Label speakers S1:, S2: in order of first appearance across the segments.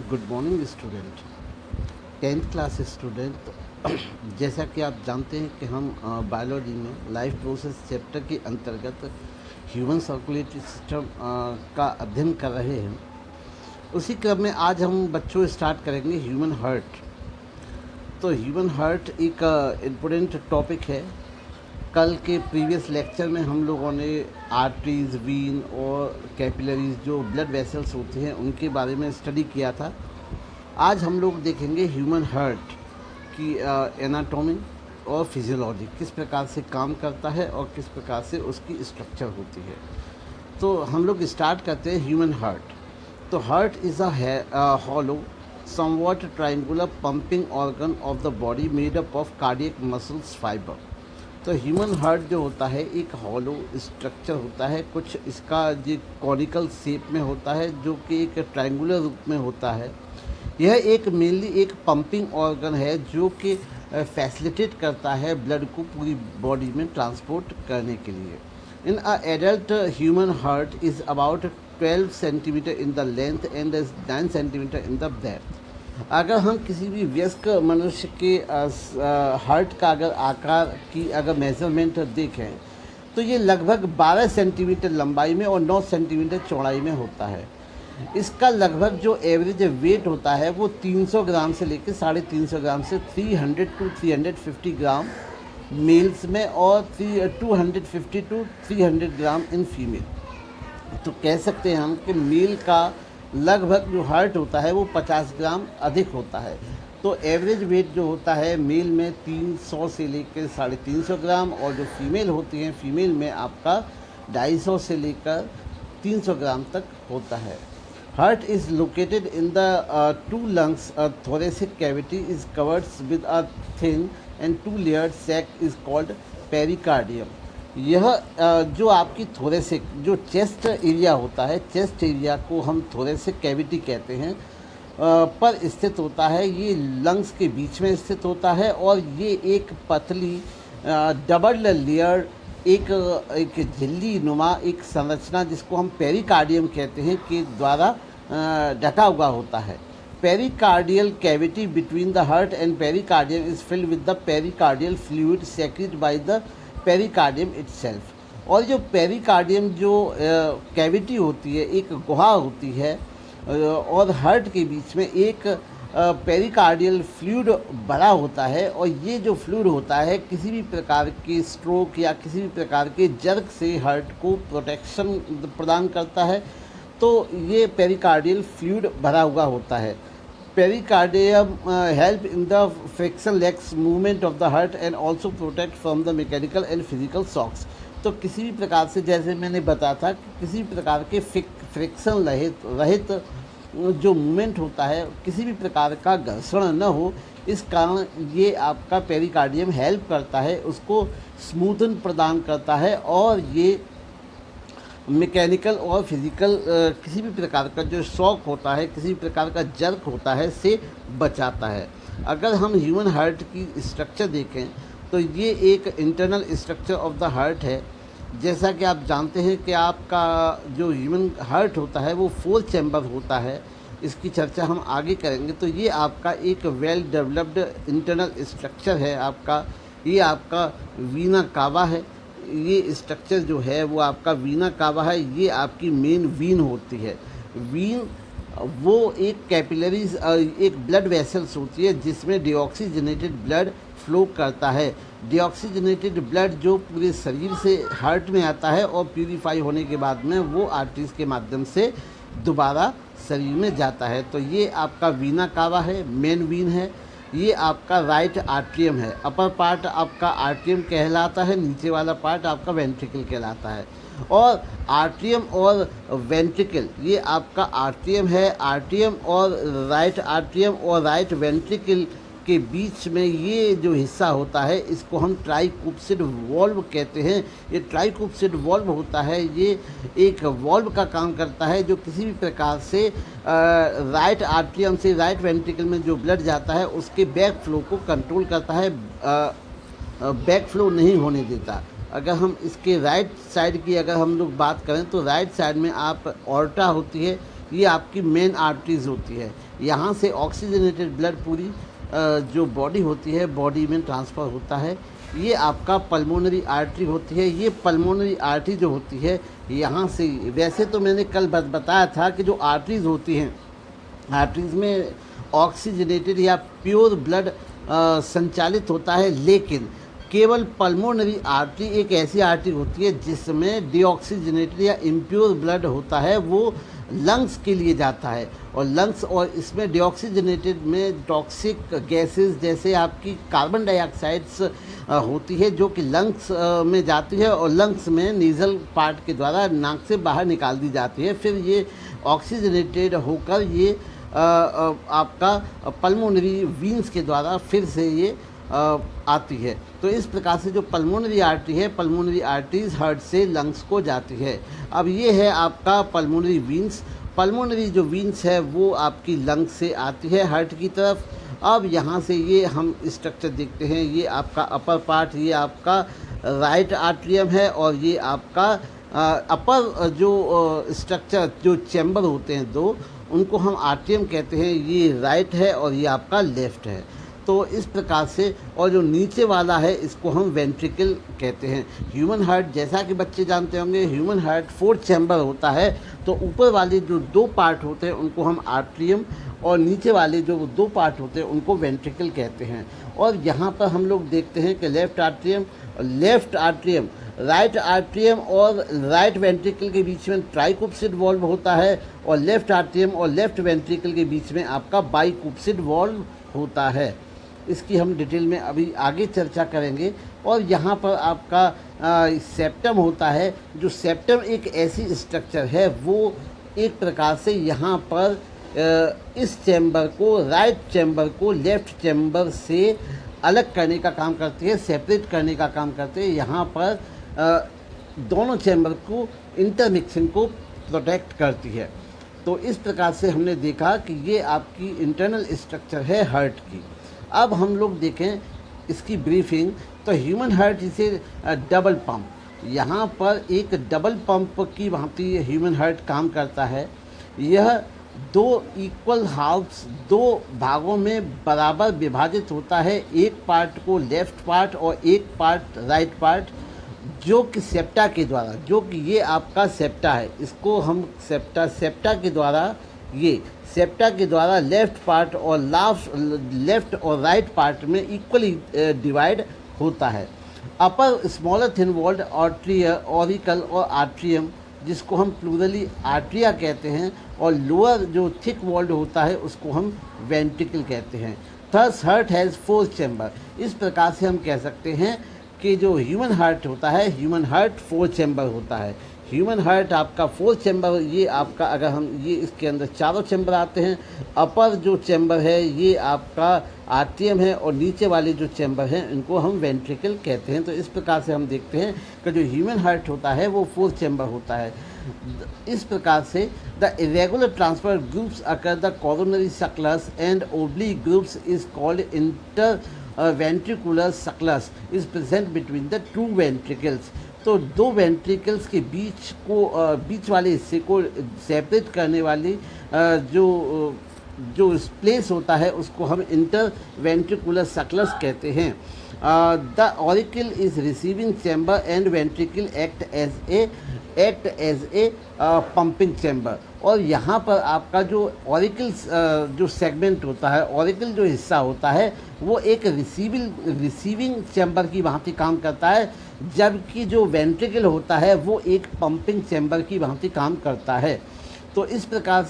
S1: Good morning student. 10th class student. जैसा कि आप जानते हैं कि हम बायोलॉजी में लाइफ प्रोसेस चैप्टर के अंतर्गत ह्यूमन सर्कुलेटरी सिस्टम का अध्ययन कर रहे हैं। उसी क्रम में आज हम बच्चों स्टार्ट करेंगे ह्यूमन हार्ट। तो ह्यूमन हार्ट एक इम्पोर्टेंट टॉपिक है। कल के प्रीवियस लेक्चर में हम लोगों ने आर्टरीज, वीन और कैपिलरीज जो ब्लड वेसल्स होते हैं उनके बारे में स्टडी किया था। आज हम लोग देखेंगे ह्यूमन हार्ट की एनाटॉमी और फिजियोलॉजी, किस प्रकार से काम करता है और किस प्रकार से उसकी स्ट्रक्चर होती है। तो हम लोग स्टार्ट करते हैं ह्यूमन हार्ट। तो heart is a hollow somewhat triangular pumping organ of the body made up of cardiac muscles fibre. तो ह्यूमन हार्ट जो होता है एक हॉलो स्ट्रक्चर होता है, कुछ इसका जो कॉनिकल शेप में होता है जो कि एक ट्रायंगुलर रूप में होता है। यह एक मेनली एक पंपिंग ऑर्गन है जो कि फैसिलिटेट करता है ब्लड को पूरी बॉडी में ट्रांसपोर्ट करने के लिए। In a adult human heart is about 12 centimetre in the length and 9 centimetre in the breadth. अगर हम किसी भी वयस्क मनुष्य के हार्ट का अगर आकार की अगर मेज़रमेंट देखें तो ये लगभग 12 सेंटीमीटर लंबाई में और 9 सेंटीमीटर चौड़ाई में होता है। इसका लगभग जो एवरेज वेट होता है वो 300 ग्राम से लेकर 350 ग्राम से 300 टू 350 ग्राम मेल्स में और 250 टू 300 ग्राम इन फीमेल। तो कह सकते हैं हम कि मेल का लगभग जो हार्ट होता है वो 50 ग्राम अधिक होता है। तो एवरेज वेट जो होता है मेल में 300 से लेकर 350 ग्राम और जो फीमेल होती हैं फीमेल में आपका 250 से लेकर 300 ग्राम तक होता है। Heart is located in the two lungs. Thoracic cavity is covered with a thin and 2 layered sac is called pericardium. यह जो आपकी थोरेसिक जो चेस्ट एरिया होता है, चेस्ट एरिया को हम थोरेसिक कैविटी कहते हैं, पर स्थित होता है। ये लंग्स के बीच में स्थित होता है और ये एक पतली डबल लेयर एक झिल्ली नुमा एक संरचना जिसको हम पेरिकार्डियम कहते हैं के द्वारा ढका हुआ होता है। Pericardial cavity between the heart and pericardium is filled with the pericardial fluid secreted by the pericardium itself. और जो पेरिकार्डियम जो कैविटी होती है, एक गुहा होती है और हार्ट के बीच में एक पेरिकार्डियल फ्लूइड भरा होता है और ये जो फ्लूइड होता है किसी भी प्रकार के स्ट्रोक या किसी भी प्रकार के जर्क से हार्ट को प्रोटेक्शन प्रदान करता है। तो ये पेरिकार्डियल फ्लूइड भरा हुआ होता है। Pericardium help in the frictionless movement of the heart and also protect from the mechanical and physical shocks। तो किसी भी प्रकार से, जैसे मैंने बताया था कि किसी भी प्रकार के फ्रिक्शन रहित जो मूवमेंट होता है, किसी भी प्रकार का घर्षण न हो, इस कारण ये आपका पेरिकार्डियम हेल्प करता है, उसको स्मूथन प्रदान करता है और ये मैकेनिकल और फिज़िकल किसी भी प्रकार का जो शॉक होता है, किसी भी प्रकार का जर्क होता है से बचाता है। अगर हम ह्यूमन हार्ट की स्ट्रक्चर देखें तो ये एक internal structure of the heart है। जैसा कि आप जानते हैं कि आपका जो ह्यूमन हार्ट होता है वो 4 चैम्बर होता है। इसकी चर्चा हम आगे करेंगे। तो ये आपका एक वेल डेवलप्ड इंटरनल स्ट्रक्चर है। ये आपका वीना कावा है। ये स्ट्रक्चर जो है वो आपका वीना कावा है। ये आपकी मेन वीन होती है। वीन वो एक कैपिलरीज एक ब्लड वेसल्स होती है जिसमें डिऑक्सीजनेटेड ब्लड फ्लो करता है। डिऑक्सीजनेटेड ब्लड जो पूरे शरीर से हार्ट में आता है और प्यूरीफाई होने के बाद में वो आर्टरीज के माध्यम से दोबारा शरीर में जाता है। तो ये आपका वीना कावा है, मेन वीन है। ये आपका राइट आर्ट्रियम है। अपर पार्ट आपका आर्ट्रियम कहलाता है, नीचे वाला पार्ट आपका वेंट्रिकल कहलाता है। और आर्ट्रियम और वेंट्रिकल, ये आपका आर्ट्रियम है। आर्ट्रियम और राइट वेंट्रिकल के बीच में ये जो हिस्सा होता है इसको हम ट्राइकुप्सिड वॉल्व कहते हैं। ये ट्राइकुप्सिड वॉल्व होता है, ये एक वॉल्व का काम करता है जो किसी भी प्रकार से राइट आर्ट्रियम से राइट वेंट्रिकल में जो ब्लड जाता है उसके बैक फ्लो को कंट्रोल करता है, बैक फ्लो नहीं होने देता। अगर हम इसके राइट साइड की अगर हम लोग बात करें तो राइट साइड में आप ऑर्टा होती है, ये आपकी मेन आर्टरीज होती है। यहाँ से ऑक्सीजनेटेड ब्लड पूरी जो बॉडी होती है बॉडी में ट्रांसफ़र होता है। ये आपका पल्मोनरी आर्टरी होती है। ये पल्मोनरी आर्टरी जो होती है यहाँ से, वैसे तो मैंने कल बताया था कि जो आर्टरीज़ होती हैं, आर्टरीज़ में ऑक्सीजनेटेड या प्योर ब्लड संचालित होता है, लेकिन केवल पल्मोनरी आर्टरी एक ऐसी आर्टरी होती है जिसमें डीऑक्सीजनेटेड या इम्प्योर ब्लड होता है, वो लंग्स के लिए जाता है। और लंग्स, और इसमें डीऑक्सीजनेटेड में टॉक्सिक गैसेस जैसे आपकी कार्बन डाइऑक्साइड्स होती है जो कि लंग्स में जाती है और लंग्स में नीजल पार्ट के द्वारा नाक से बाहर निकाल दी जाती है। फिर ये ऑक्सीजनेटेड होकर ये आपका पल्मोनरी वीन्स के द्वारा फिर से ये आती है। तो इस प्रकार से जो पल्मोनरी आर्टरी है, पल्मोनरी आर्टरीज हार्ट से लंग्स को जाती है। अब ये है आपका पल्मोनरी वीन्स। पल्मोनरी जो वीन्स है वो आपकी लंग्स से आती है हार्ट की तरफ। अब यहाँ से ये हम स्ट्रक्चर देखते हैं, ये आपका अपर पार्ट, ये आपका राइट आर्ट्रियम है और ये आपका अपर जो स्ट्रक्चर जो चैम्बर होते हैं दो, उनको हम आर्ट्रियम कहते हैं। ये राइट है और ये आपका लेफ़्ट है। तो इस प्रकार से, और जो नीचे वाला है इसको हम वेंट्रिकल कहते हैं। ह्यूमन हार्ट, जैसा कि बच्चे जानते होंगे, ह्यूमन हार्ट 4 चैम्बर होता है। तो ऊपर वाले जो 2 पार्ट होते हैं उनको हम आर्ट्रियम और नीचे वाले जो 2 पार्ट होते हैं उनको वेंट्रिकल कहते हैं। और यहाँ पर हम लोग देखते हैं कि लेफ़्ट आर्ट्रियम, राइट आर्ट्रियम और राइट वेंट्रिकल के बीच में ट्राइकुप्सिड वॉल्व होता है और लेफ़्ट आर्ट्रियम और लेफ़्ट वेंट्रिकल के बीच में आपका बाइकुप्सिड वॉल्व होता है। इसकी हम डिटेल में अभी आगे चर्चा करेंगे। और यहाँ पर आपका सेप्टम होता है। जो सेप्टम एक ऐसी स्ट्रक्चर है, वो एक प्रकार से यहाँ पर इस चैम्बर को, राइट चैम्बर को लेफ़्ट चैम्बर से अलग करने का काम करती है, सेपरेट करने का काम करते हैं। यहाँ पर दोनों चैम्बर को, इंटरमिक्सिंग को प्रोटेक्ट करती है। तो इस प्रकार से हमने देखा कि ये आपकी इंटरनल स्ट्रक्चर है हार्ट की। अब हम लोग देखें इसकी ब्रीफिंग। तो ह्यूमन हार्ट इसे डबल पंप, यहाँ पर एक डबल पंप की भांति ह्यूमन हार्ट काम करता है। यह 2 इक्वल हाफ्स, 2 भागों में बराबर विभाजित होता है। एक पार्ट को लेफ़्ट पार्ट और एक पार्ट राइट पार्ट, जो कि सेप्टा के द्वारा, जो कि ये आपका सेप्टा है, इसको हम सेप्टा के द्वारा, ये सेप्टा के द्वारा लेफ़्ट पार्ट और लेफ़्ट और राइट पार्ट में इक्वली डिवाइड होता है। अपर स्मॉलर थिन वॉल्ड ऑरिकल और आर्ट्रियम, जिसको हम प्लूरली आर्ट्रिया कहते हैं, और लोअर जो थिक वॉल्ड होता है उसको हम वेंट्रिकल कहते हैं। थर्स हार्ट हैज़ 4 चैम्बर। इस प्रकार से हम कह सकते हैं कि जो ह्यूमन हार्ट होता है, ह्यूमन हार्ट 4 चैम्बर होता है। ह्यूमन हार्ट आपका 4 चैम्बर, ये आपका, अगर हम ये इसके अंदर चारों चैम्बर आते हैं। अपर जो चैम्बर है ये आपका आर्ट्रियम है और नीचे वाले जो चैम्बर हैं इनको हम वेंट्रिकल कहते हैं। तो इस प्रकार से हम देखते हैं कि जो ह्यूमन हार्ट होता है वो 4 चैम्बर होता है। इस प्रकार से the irregular transfer groups occur the coronary sulcus and oblique groups is called inter ventricular sulcus is present between the 2 ventricles. तो 2 वेंट्रिकल्स के बीच वाले हिस्से को सेपरेट करने वाली जो प्लेस होता है उसको हम इंटर वेंट्रिकुलर सक्लस कहते हैं। The auricle is receiving chamber and ventricle act as a pumping chamber. और यहाँ पर आपका जो ऑरिकल जो सेगमेंट होता है, ऑरिकल जो हिस्सा होता है, वो एक रिसीविंग चैम्बर की भांति काम करता है, जबकि जो वेंट्रिकल होता है वो एक पंपिंग चैम्बर की भांति काम करता है। तो इस प्रकार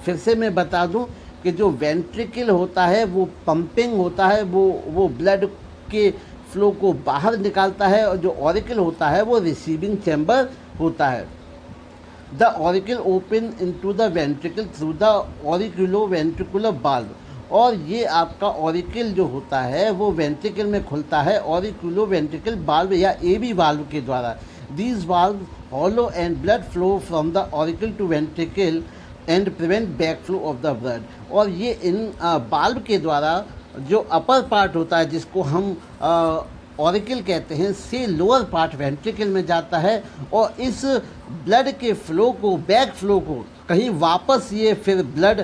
S1: फिर से मैं बता दूं कि जो वेंट्रिकल होता है वो पंपिंग होता है, वो ब्लड के फ्लो को बाहर निकालता है, और जो ऑरिकल होता है वो रिसीविंग चैम्बर होता है। The auricle open into the ventricle through the auriculo ventricular valve. और ये आपका ऑरिकल जो होता है वो वेंट्रिकल में खुलता है ऑरिकुलो-वेंट्रिकल वाल्व या एबी वाल्व के द्वारा। These valve allow and blood flow from the auricle to ventricle and prevent back flow of the blood. और ये इन वाल्व के द्वारा जो अपर पार्ट होता है, जिसको हम ऑरिकल कहते हैं, से लोअर पार्ट वेंट्रिकल में जाता है और इस ब्लड के फ्लो को, बैक फ्लो को कहीं वापस ये फिर ब्लड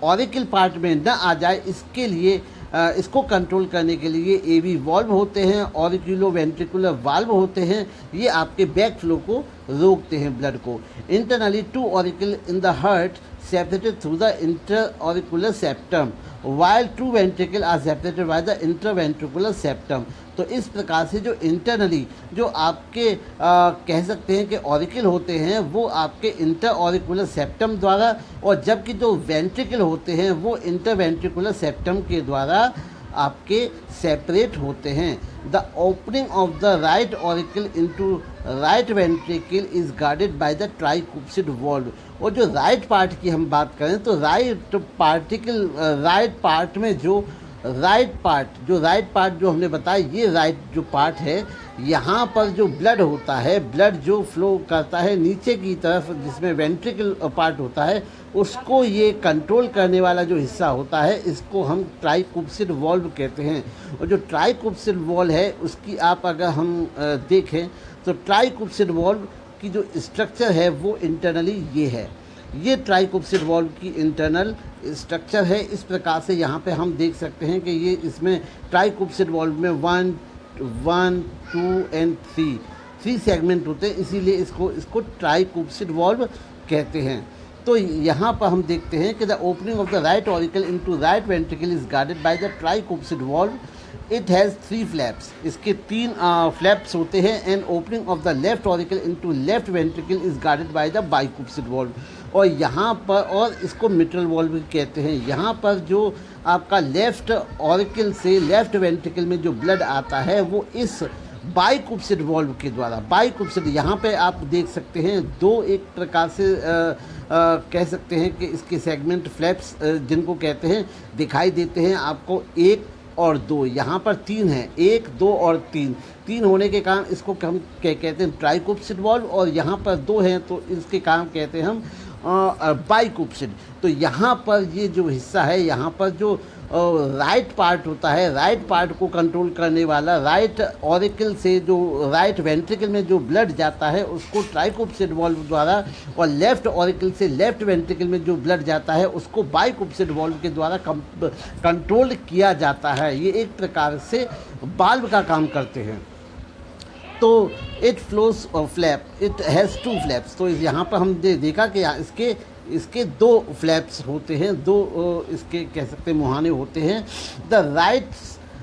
S1: ऑरिकल पार्ट में न आ जाए, इसके लिए इसको कंट्रोल करने के लिए एवी वाल्व होते हैं, ऑरिक्यूलो वेंट्रिकुलर वाल्व होते हैं, ये आपके बैक फ्लो को रोकते हैं ब्लड को। Internally two auricle in the heart separated through the inter auricular septum while two ventricle are separated by the interventricular septum। तो इस प्रकार से जो इंटरनली जो आपके कह सकते हैं कि ऑरिकल होते हैं वो आपके इंटर ऑरिकुलर सेप्टम द्वारा, और जबकि जो वेंट्रिकल होते हैं वो इंटरवेंट्रिकुलर सेप्टम के द्वारा आपके सेपरेट होते हैं। The opening of the right auricle into right ventricle is guarded by the tricuspid valve. और जो राइट पार्ट की हम बात करें तो राइट पार्ट में जो राइट पार्ट जो हमने बताया, ये राइट जो पार्ट है, यहाँ पर जो ब्लड होता है, ब्लड जो फ्लो करता है नीचे की तरफ जिसमें वेंट्रिकल पार्ट होता है, उसको ये कंट्रोल करने वाला जो हिस्सा होता है इसको हम ट्राइकुप्सिड वॉल्व कहते हैं। और जो ट्राइकुप्सिड वॉल्व है उसकी आप अगर हम देखें तो ट्राइकुप्सिड वॉल्व की जो स्ट्रक्चर है वो इंटरनली ये है। ये ट्राइकुप्सिड वॉल्व की इंटरनल स्ट्रक्चर है। इस प्रकार से यहाँ पे हम देख सकते हैं कि ये इसमें ट्राइकुप्सिड वॉल्व में 1, 2 एंड 3 सेगमेंट होते हैं, इसीलिए इसको ट्राइकुप्सिड वॉल्व कहते हैं। तो यहाँ पर हम देखते हैं कि the opening of the right auricle into right ventricle is guarded by the tricuspid valve. It has 3 flaps, इसके 3 फ्लैप्स होते हैं। And opening of the left auricle into left ventricle is guarded by the bicuspid valve. और यहाँ पर, और इसको mitral valve भी कहते हैं, यहाँ पर जो आपका लेफ्ट ऑरिकल से लेफ्ट वेंट्रिकल में जो ब्लड आता है वो इस बाइकुप्सिड वॉल्व के द्वारा, बाइकुप्सिड यहाँ पे आप देख सकते हैं दो एक प्रकार से कह सकते हैं कि इसके सेगमेंट फ्लैप्स जिनको कहते हैं दिखाई देते हैं आपको, 1 और 2। यहाँ पर 3 हैं, 1, 2 और 3 होने के कारण इसको हम कहते हैं ट्राइकुप्सिड वॉल्व, और यहाँ पर 2 हैं तो इसके कारण कहते हैं हम बाइकुप्सिड। तो यहाँ पर ये जो हिस्सा है, यहाँ पर जो राइट पार्ट होता है, राइट पार्ट को कंट्रोल करने वाला, राइट ऑरिकल से जो राइट वेंट्रिकल में जो ब्लड जाता है उसको ट्राइकुप्सिड वॉल्व द्वारा, और लेफ्ट ऑरिकल से लेफ्ट वेंट्रिकल में जो ब्लड जाता है उसको बाइकुप्सिड वॉल्व के द्वारा कंट्रोल किया जाता है। ये एक प्रकार से बाल्ब का काम करते हैं। तो it flows flap, it has 2 flaps. तो यहाँ पर हम देखा कि इसके 2 फ्लैप्स होते हैं, 2 इसके कह सकते हैं मुहाने होते हैं। The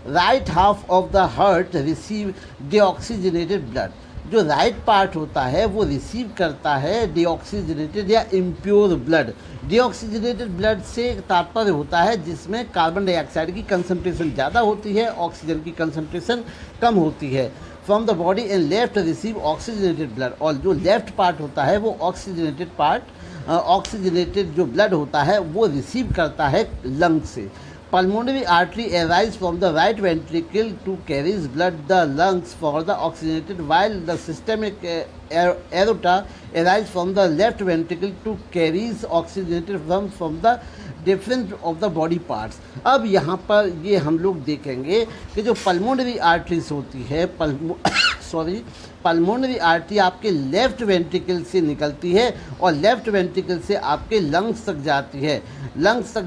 S1: right half of the heart receive deoxygenated blood. जो राइट पार्ट होता है वो रिसीव करता है डीऑक्सीजनेटेड या इम्प्योर ब्लड। डीऑक्सीजनेटेड ब्लड से तात्पर्य होता है जिसमें कार्बन डाइऑक्साइड की कंसंट्रेशन ज़्यादा होती है, ऑक्सीजन की कंसंट्रेशन कम होती है। From the body and left receive oxygenated blood. और जो लेफ्ट पार्ट होता है वो ऑक्सीजनेटेड जो ब्लड होता है वो रिसीव करता है लंग से। Pulmonary artery arise from the right ventricle to carries blood the lungs for the oxygenated, while the systemic aorta arise from the left ventricle to carries oxygenated from the different of the body parts. अब यहाँ पर ये हम लोग देखेंगे कि जो pulmonary arteries होती है, पल्मोनरी आर्टरी आपके लेफ्ट वेंट्रिकल से निकलती है और लेफ्ट वेंट्रिकल से आपके लंग्स तक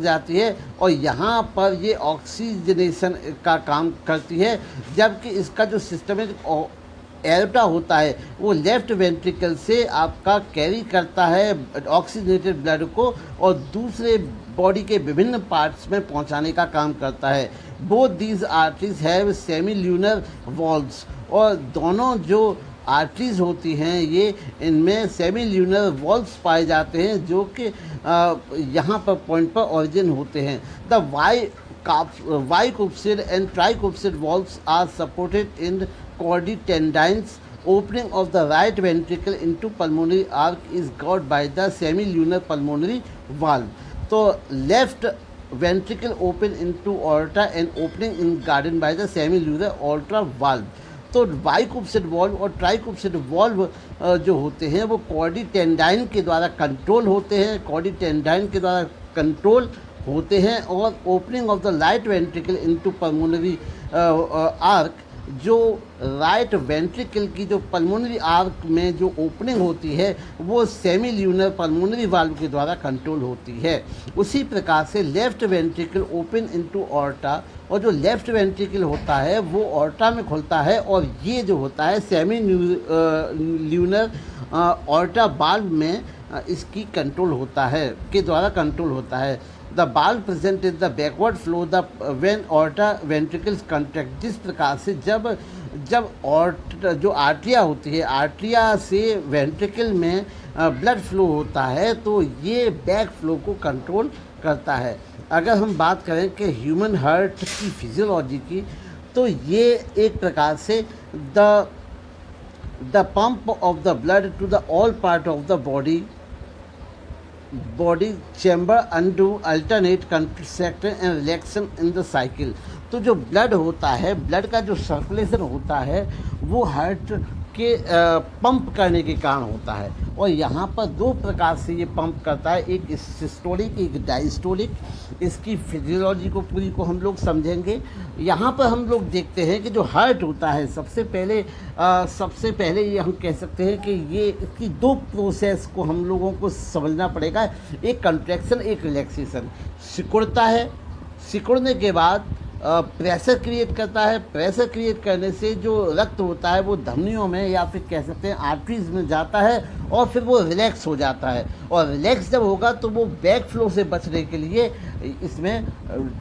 S1: जाती है, और यहाँ पर ये ऑक्सीजनेशन का काम करती है। जबकि इसका जो सिस्टमेटिक एरोटा होता है वो लेफ्ट वेंट्रिकल से आपका कैरी करता है ऑक्सीजनेटेड ब्लड को और दूसरे बॉडी के विभिन्न पार्ट्स में पहुंचाने का काम करता है। Both these arteries have semi lunar valves. और दोनों जो आर्टरीज होती हैं ये इनमें सेमी ल्यूनर वॉल्व्स पाए जाते हैं जो कि यहाँ पर पॉइंट पर ओरिजिन होते हैं। The bicuspid and tricuspid valves are supported in chordae tendines. Opening of the right ventricle into pulmonary arc is guarded by the semilunar pulmonary valve. So left ventricle open into aorta and opening in guarded by the semilunar aorta valve. तो बाइकुप्सिड valve और ट्राइकुप्सिड valve जो होते हैं वो कॉर्डी टेंडाइन के द्वारा control होते हैं, और opening of the right ventricle into pulmonary arc जो राइट वेंट्रिकल की जो पल्मोनरी आर्क में जो ओपनिंग होती है वो सेमी ल्यूनर पल्मोनरी वाल्व के द्वारा कंट्रोल होती है। उसी प्रकार से left ventricle open into aorta, और जो लेफ्ट वेंट्रिकल होता है वो ऑर्टा में खुलता है, और ये जो होता है सेमी ल्यूनर ऑर्टा वाल्व में इसकी कंट्रोल होता है, के द्वारा कंट्रोल होता है। The बाल्व present is the backward flow the when aorta ventricles contract. जिस प्रकार से जब जो आर्ट्रिया होती है, आर्ट्रिया से वेंट्रिकल में ब्लड फ्लो होता है तो ये बैक फ्लो को कंट्रोल करता है। अगर हम बात करें कि ह्यूमन हार्ट की फिजियोलॉजी की, तो ये एक प्रकार से the pump of the blood to the all part of the body chamber undergo alternate contraction and relaxation in the cycle. तो जो ब्लड होता है, ब्लड का जो सर्कुलेशन होता है वो हार्ट के पंप करने के कारण होता है, और यहाँ पर दो प्रकार से ये पंप करता है, एक सिस्टोलिक एक डायस्टोलिक। इसकी फिजियोलॉजी को पूरी को हम लोग समझेंगे। यहाँ पर हम लोग देखते हैं कि जो हार्ट होता है सबसे पहले ये हम कह सकते हैं कि ये इसकी दो प्रोसेस को हम लोगों को समझना पड़ेगा, एक कंट्रैक्शन एक रिलैक्सेशन। सिकुड़ता है, सिकुड़ने के बाद प्रेशर क्रिएट करता है, प्रेशर क्रिएट करने से जो रक्त होता है वो धमनियों में या फिर कह सकते हैं आर्टरीज में जाता है, और फिर वो रिलैक्स हो जाता है, और रिलैक्स जब होगा तो वो बैक फ्लो से बचने के लिए इसमें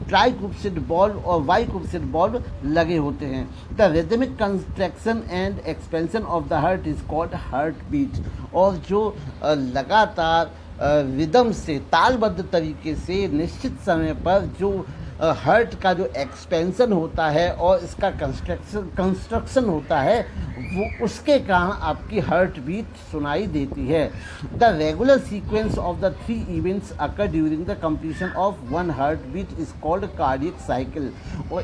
S1: ट्राइक्यूप्सिड बॉल्व और बाइक्यूप्सिड बॉल्व लगे होते हैं। The rhythmic contraction and expansion of the heart is called heart beat. और जो लगातार रिदम से तालबद्ध तरीके से निश्चित समय पर जो हार्ट का जो एक्सपेंशन होता है और इसका कंस्ट्रक्शन होता है वो उसके कारण आपकी हार्ट बीट सुनाई देती है। The regular sequence of the 3 events occur during the completion of one heart beat is called cardiac cycle. और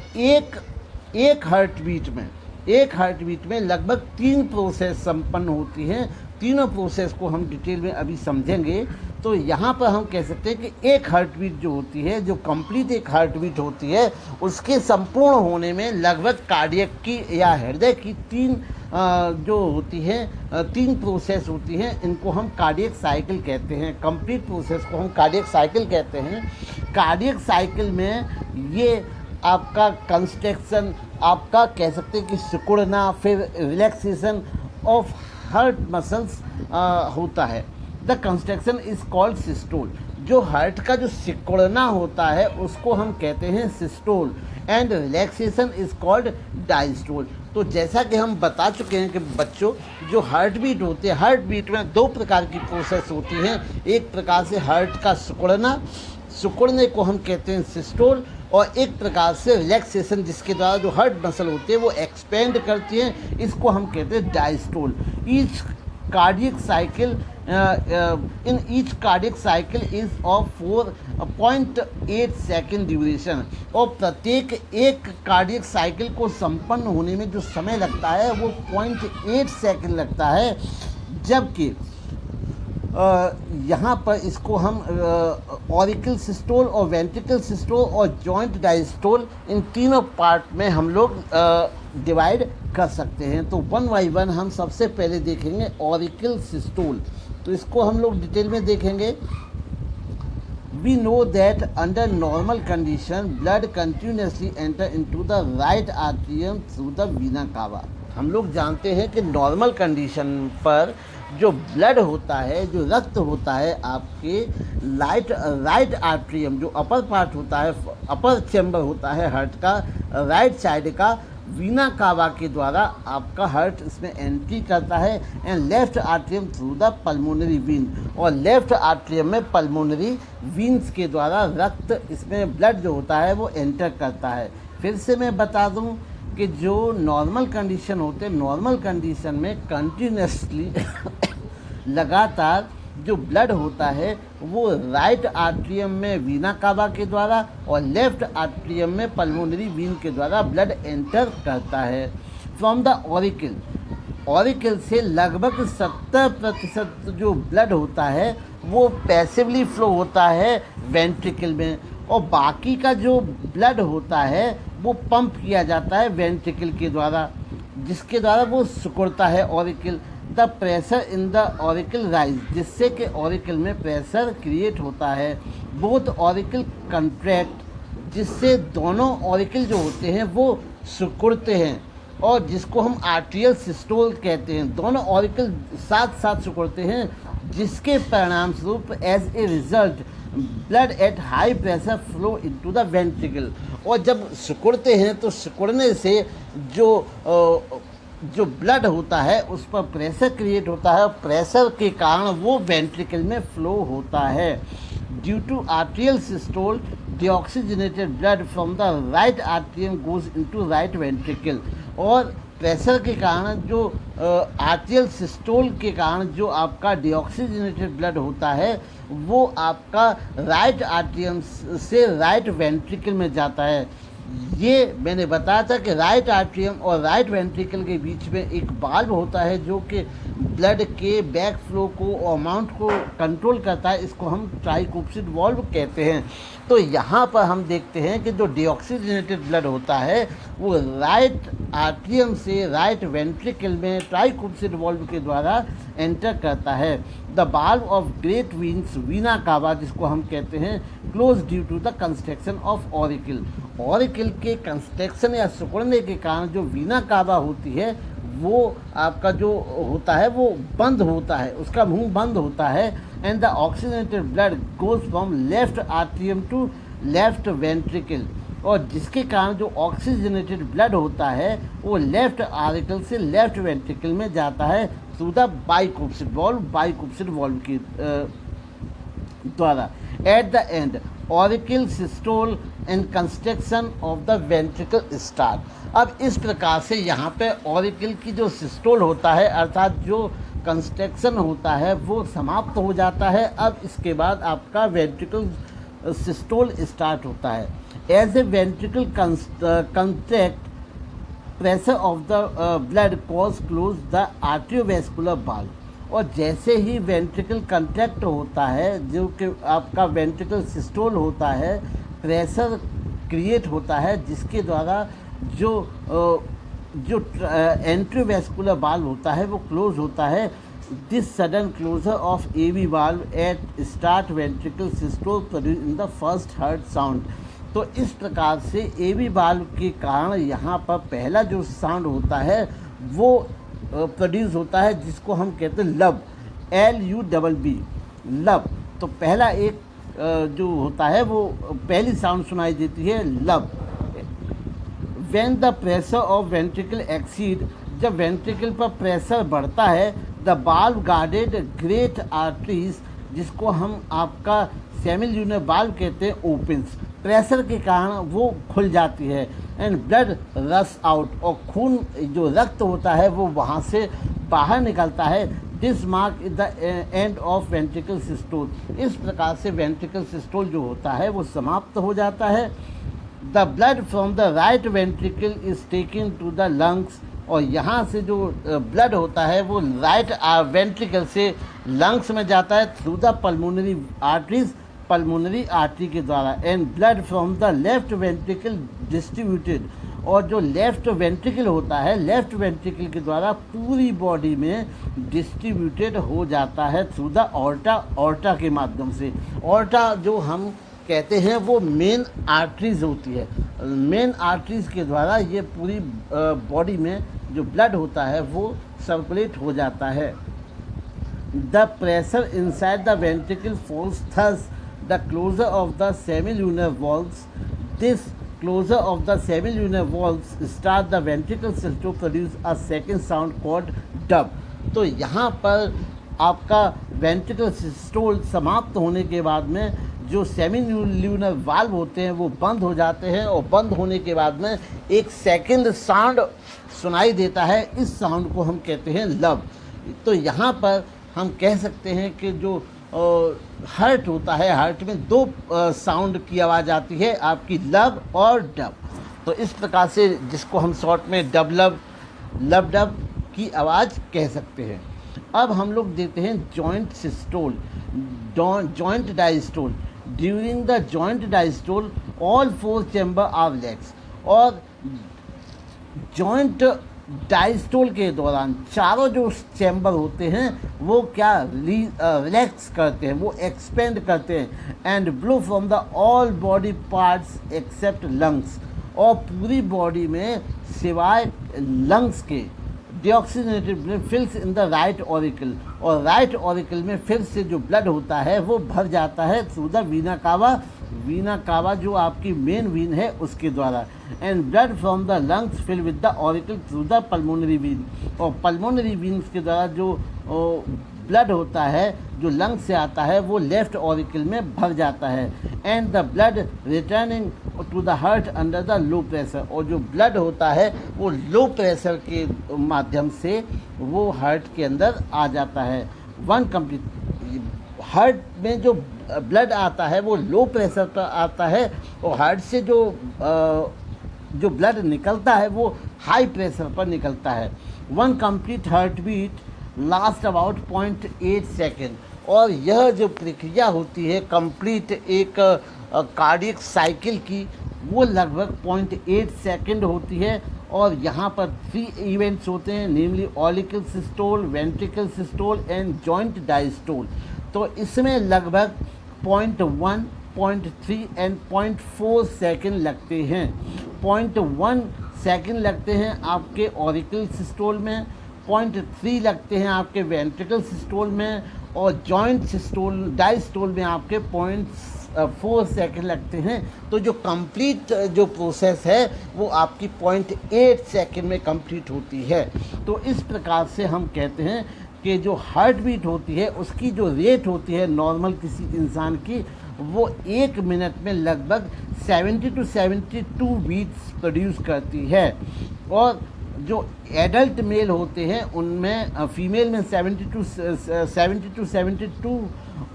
S1: एक हार्ट बीट में लगभग 3 प्रोसेस संपन्न होती हैं। तीनों प्रोसेस को हम डिटेल में अभी समझेंगे। तो यहाँ पर हम कह सकते हैं कि एक हार्ट बीट जो होती है, जो कंप्लीट एक हार्ट बीट होती है, उसके संपूर्ण होने में लगभग कार्डियक की या हृदय की 3 जो होती है 3 प्रोसेस होती हैं, इनको हम कार्डियक साइकिल कहते हैं। कंप्लीट प्रोसेस को हम कार्डियक साइकिल कहते हैं। कार्डियक साइकिल में ये आपका कंस्ट्रक्शन, आपका कह सकते हैं कि सिकुड़ना, फिर रिलैक्सेशन ऑफ हार्ट मसल्स होता है। The construction is called systole. जो हार्ट का जो सिकुड़ना होता है उसको हम कहते हैं systole, and relaxation is called diastole. तो जैसा कि हम बता चुके हैं कि बच्चों, जो हार्ट बीट होती है, हार्ट बीट में 2 प्रकार की प्रोसेस होती हैं। एक प्रकार से हार्ट का सिकुड़ने को हम कहते हैं सिस्टोल, और एक प्रकार से रिलैक्सेशन जिसके द्वारा जो हार्ट मसल होती है वो एक्सपेंड करती है, इसको हम कहते हैं diastole. Each cardiac cycle in each cardiac cycle is of 4.8 second duration. और प्रत्येक एक कार्डियक साइकिल को संपन्न होने में जो समय लगता है वो 0.8 सेकेंड लगता है। जबकि यहाँ पर इसको हम ऑरिकल सिस्टोल और वेंट्रिकल सिस्टोल और जॉइंट डायस्टोल, इन तीनों पार्ट में हम लोग डिवाइड कर सकते हैं। तो 1 बाय 1 हम सबसे पहले देखेंगे ऑरिकल सिस्टोल। तो इसको हम लोग डिटेल में देखेंगे। We know that under normal condition blood continuously enter into the right atrium through the vena cava। हम लोग जानते हैं कि नॉर्मल कंडीशन पर जो ब्लड होता है, जो रक्त होता है आपके राइट आर्ट्रियम, जो अपर पार्ट होता है, अपर चैम्बर होता है हार्ट का, राइट साइड का, वीना कावा के द्वारा आपका हार्ट इसमें एंट्री करता है, and left atrium through the pulmonary vein. और लेफ्ट आर्ट्रियम में पल्मोनरी वीन्स के द्वारा रक्त, इसमें ब्लड जो होता है वो एंटर करता है। फिर से मैं बता दूं कि जो नॉर्मल कंडीशन होते हैं, नॉर्मल कंडीशन में कंटिन्यूसली लगातार जो ब्लड होता है वो राइट आर्ट्रियम में वीना कावा के द्वारा और लेफ्ट आर्ट्रियम में पल्मोनरी वीन के द्वारा ब्लड एंटर करता है। फ्रॉम द ऑरिकल से लगभग 70% जो ब्लड होता है वो पैसिवली फ्लो होता है वेंट्रिकल में, और बाकी का जो ब्लड होता है वो पंप किया जाता है वेंट्रिकल के द्वारा, जिसके द्वारा वो सिकुड़ता है auricle. The pressure in the auricle rise, जिससे कि ऑरिकल में प्रेशर क्रिएट होता है। बोथ ऑरिकल कंट्रैक्ट, जिससे दोनों ऑरिकल जो होते हैं वो सिकुड़ते हैं, और जिसको हम आर्टियल सिस्टोल कहते हैं। दोनों ऑरिकल साथ साथ सिकुड़ते हैं, जिसके परिणाम स्वरूप as a result blood at high pressure flow into the ventricle. और जब सिकुड़ते हैं तो सिकुड़ने से जो ब्लड होता है उस पर प्रेशर क्रिएट होता है, और प्रेशर के कारण वो वेंट्रिकल में फ्लो होता है। Due to atrial systole deoxygenated blood from the right atrium goes into right ventricle। और प्रेशर के कारण जो आर्टियल सिस्टोल के कारण जो आपका डिऑक्सीजनेटेड ब्लड होता है वो आपका राइट आर्टियम से राइट वेंट्रिकल में जाता है। ये मैंने बताया था कि राइट आर्टियम और राइट वेंट्रिकल के बीच में एक वाल्व होता है जो कि ब्लड के बैक फ्लो को और अमाउंट को कंट्रोल करता है। इसको हम ट्राइकुप्सिड वाल्व कहते हैं। तो यहाँ पर हम देखते हैं कि जो डिऑक्सीजनेटेड ब्लड होता है वो राइट आर्टियम से राइट वेंट्रिकल में ट्राइकुप्सिड वाल्व के द्वारा एंटर करता है। The valve of great veins, vena cava जिसको हम कहते हैं, close due to the construction of auricle. Auricle के कंस्ट्रक्शन या सिकुड़ने के कारण जो वीना कावा होती है वो आपका जो होता है वो बंद होता है, उसका मुंह बंद होता है। And the oxygenated blood goes from left आर्टियम टू लेफ्ट वेंट्रिकल। और जिसके कारण जो ऑक्सीजनेटेड ब्लड होता है वो लेफ्ट आर्टिकल से लेफ्ट वेंट्रिकल में जाता है थ्रू द बाइकुप्सिड वाल्व के द्वारा। At the end auricle systole and construction of the ventricle start. अब इस प्रकार से यहाँ पे ऑरिकल की जो सिस्टोल होता है अर्थात जो कंस्ट्रक्शन होता है वो समाप्त हो जाता है। अब इसके बाद आपका वेंट्रिकल सिस्टोल स्टार्ट होता है। As a ventricle contract pressure of the blood cause close the atrioventricular valve. और जैसे ही वेंट्रिकल कंट्रैक्ट होता है जो कि आपका वेंट्रिकल सिस्टोल होता है, प्रेशर क्रिएट होता है जिसके द्वारा जो एंट्रोवैस्कुलर वाल्व होता है वो क्लोज होता है। This sudden closure of AV valve at start ventricle systole produce in the first heart sound. तो इस प्रकार से एवी वाल्व के कारण यहाँ पर पहला जो साउंड होता है वो प्रोड्यूस होता है जिसको हम कहते हैं लब, LUBB, लब। तो पहला एक जो होता है वो पहली साउंड सुनाई देती है लब। When the pressure of ventricle exceed, जब वेंट्रिकल पर प्रेशर बढ़ता है, the valve guarded great arteries जिसको हम आपका सेमिल्यूनर वाल्व कहते हैं ओपन्स। प्रेशर के कारण वो खुल जाती है एंड ब्लड रस आउट, और खून जो रक्त होता है वो वहाँ से बाहर निकलता है। This mark is the end of ventricle systole. इस प्रकार से वेंट्रिकल सिस्टोल जो होता है वो समाप्त हो जाता है। The blood from the right ventricle is taken to the lungs, और यहाँ से जो ब्लड होता है वो राइट वेंट्रिकल से लंग्स में जाता है through the pulmonary arteries, pulmonary artery के द्वारा। And blood from the left ventricle distributed, और जो लेफ्ट वेंट्रिकल होता है लेफ्ट वेंट्रिकल के द्वारा पूरी बॉडी में डिस्ट्रीब्यूटेड हो जाता है थ्रू द ऑर्टा के माध्यम से। ऑर्टा जो हम कहते हैं वो मेन आर्टरीज होती है। मेन आर्टरीज के द्वारा ये पूरी बॉडी में जो ब्लड होता है वो सर्कुलेट हो जाता है। The pressure inside the ventricle falls thus the closure of the semilunar valves. This closure of the semilunar valves start the ventricle cells to produce a second sound called dub। तो यहाँ पर आपका ventricle systole समाप्त होने के बाद में जो सेमिल्यूनर वाल्व होते हैं वो बंद हो जाते हैं, और बंद होने के बाद में एक सेकंड साउंड सुनाई देता है। इस साउंड को हम कहते हैं लब। तो यहाँ पर हम कह सकते हैं कि जो हर्ट होता है, हर्ट में दो साउंड की आवाज़ आती है आपकी लब और डब। तो इस प्रकार से जिसको हम शॉर्ट में डब लब डब की आवाज़ कह सकते हैं। अब हम लोग देते हैं joint systole, joint diastole. During the joint diastole all 4 chamber are relax, और जॉइंट डायस्टोल के दौरान चारों जो चैम्बर होते हैं वो क्या रिलैक्स करते हैं, वो एक्सपेंड करते हैं and blow from the all body parts except lungs, और पूरी बॉडी में सिवाय लंग्स के deoxygenated blood fills in the right auricle, और राइट ऑरिकल में फिर से जो ब्लड होता है वो भर जाता है थ्रू द वीना कावा, वीना कावा जो आपकी मेन वीन है उसके द्वारा, and blood from the lungs fill with the auricle through the pulmonary vein, और पल्मोनरी वीन्स के द्वारा जो ब्लड होता है जो लंग्स से आता है वो लेफ्ट ऑरिकल में भर जाता है, and the blood returning to the heart under the low pressure, और जो ब्लड होता है वो लो प्रेशर के माध्यम से वो हार्ट के अंदर आ जाता है। वन कंप्लीट हार्ट में जो ब्लड आता है वो लो प्रेशर पर आता है, और हार्ट से जो ब्लड निकलता है वो हाई प्रेशर पर निकलता है। One complete heart beat last about 0.8 second, और यह जो प्रक्रिया होती है कंप्लीट एक कार्डियक साइकिल की वो लगभग 0.8 सेकेंड होती है, और यहाँ पर 3 इवेंट्स होते हैं, namely auricle systole, ventricle systole and joint diastole. तो इसमें लगभग 0.1, 0.3 एंड 0.4 सेकेंड लगते हैं। 0.1 सेकेंड लगते हैं आपके ऑरिकल सिस्टोल में, 0.3 लगते हैं आपके वेंट्रिकल सिस्टोल में, और जॉइंट सिस्टोल डायस्टोल में आपके 0.4 सेकेंड लगते हैं। तो जो कंप्लीट जो प्रोसेस है वो आपकी 0.8 सेकेंड में कंप्लीट होती है। तो इस प्रकार से हम कहते हैं कि जो हार्ट बीट होती है उसकी जो रेट होती है नॉर्मल किसी इंसान की, वो 1 मिनट में लगभग 70 to 72 बीट्स प्रोड्यूस करती है, और जो एडल्ट मेल होते हैं उनमें फीमेल में 70 to 72,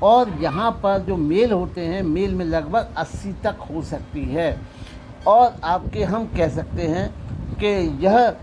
S1: और यहाँ पर जो मेल होते हैं मेल में लगभग 80 तक हो सकती है। और आपके हम कह सकते हैं कि यह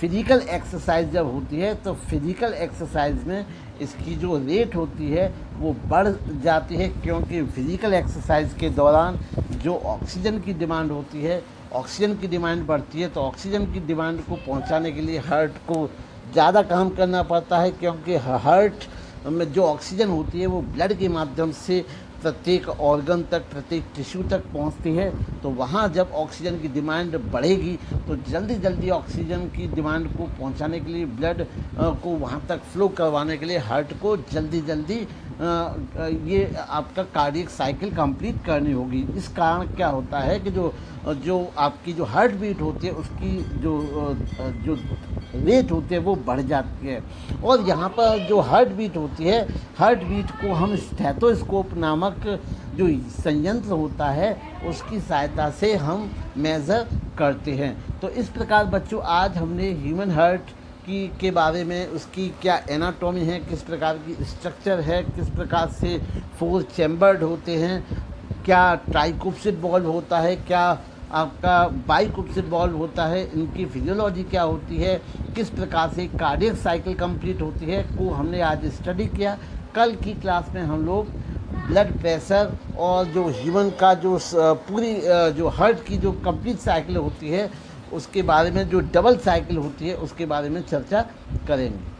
S1: फिजिकल एक्सरसाइज जब होती है तो फिजिकल एक्सरसाइज में इसकी जो रेट होती है वो बढ़ जाती है, क्योंकि फिजिकल एक्सरसाइज के दौरान जो ऑक्सीजन की डिमांड होती है, ऑक्सीजन की डिमांड बढ़ती है, तो ऑक्सीजन की डिमांड को पहुंचाने के लिए हार्ट को ज़्यादा काम करना पड़ता है, क्योंकि हार्ट में जो ऑक्सीजन होती है वो ब्लड के माध्यम से प्रत्येक ऑर्गन तक, प्रत्येक टिश्यू तक पहुंचती है। तो वहाँ जब ऑक्सीजन की डिमांड बढ़ेगी तो जल्दी जल्दी ऑक्सीजन की डिमांड को पहुंचाने के लिए, ब्लड को वहाँ तक फ्लो करवाने के लिए हार्ट को जल्दी जल्दी ये आपका कार्डियक साइकिल कंप्लीट करनी होगी। इस कारण क्या होता है कि जो आपकी जो हार्ट बीट होती है उसकी जो रेट होती है वो बढ़ जाती है। और यहाँ पर जो हार्ट बीट होती है, हार्ट बीट को हम स्टेथोस्कोप नामक जो संयंत्र होता है उसकी सहायता से हम मेज़र करते हैं। तो इस प्रकार बच्चों आज हमने ह्यूमन हार्ट के बारे में, उसकी क्या एनाटॉमी है, किस प्रकार की स्ट्रक्चर है, किस प्रकार से 4 चैम्बर्ड होते हैं, क्या ट्राइकुप्सिड वॉल्व होता है, क्या आपका बाइकुप्सिड वॉल्व होता है, इनकी फिजियोलॉजी क्या होती है, किस प्रकार से कार्डियक साइकिल कंप्लीट होती है, को हमने आज स्टडी किया। कल की क्लास में हम लोग ब्लड प्रेशर और जो ह्यूमन का जो पूरी जो हार्ट की जो कंप्लीट साइकिल होती है उसके बारे में, जो डबल साइकिल होती है उसके बारे में चर्चा करेंगे।